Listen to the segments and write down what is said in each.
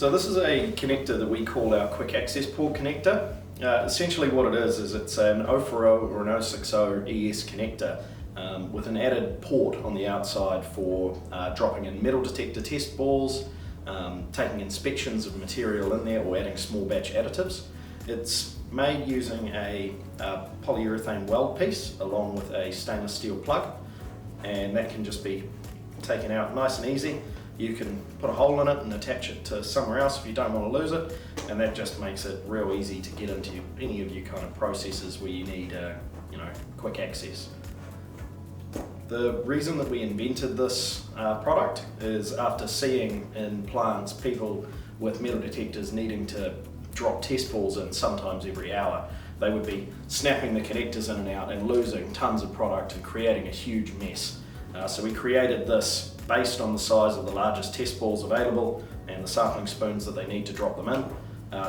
So this is a connector that we call our quick access port connector. Essentially what it is it's an 040 or an 060 ES connector with an added port on the outside for dropping in metal detector test balls, taking inspections of material in there, or adding small batch additives. It's made using a polyurethane weld piece along with a stainless steel plug, and that can just be taken out nice and easy. You can put a hole in it and attach it to somewhere else if you don't want to lose it, and that just makes it real easy to get into any of your kind of processes where you need quick access. The reason that we invented this product is after seeing in plants people with metal detectors needing to drop test balls in sometimes every hour. They would be snapping the connectors in and out and losing tons of product and creating a huge mess. So we created this based on the size of the largest test balls available and the sampling spoons that they need to drop them in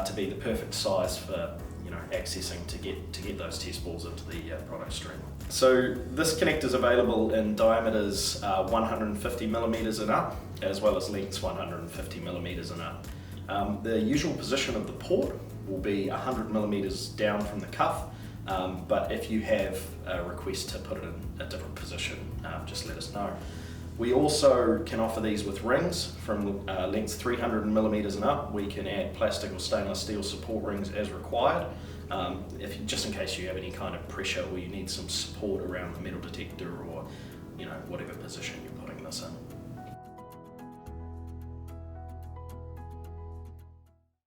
to be the perfect size for accessing to get those test balls into the product stream. So this connector is available in diameters 150 millimeters and up, as well as lengths 150 millimeters and up. The usual position of the port will be 100 millimeters down from the cuff, but if you have a request to put it in a different position, just let us know. We also can offer these with rings from lengths 300 millimeters and up. We can add plastic or stainless steel support rings as required, just in case you have any kind of pressure or you need some support around the metal detector or whatever position you're putting this in.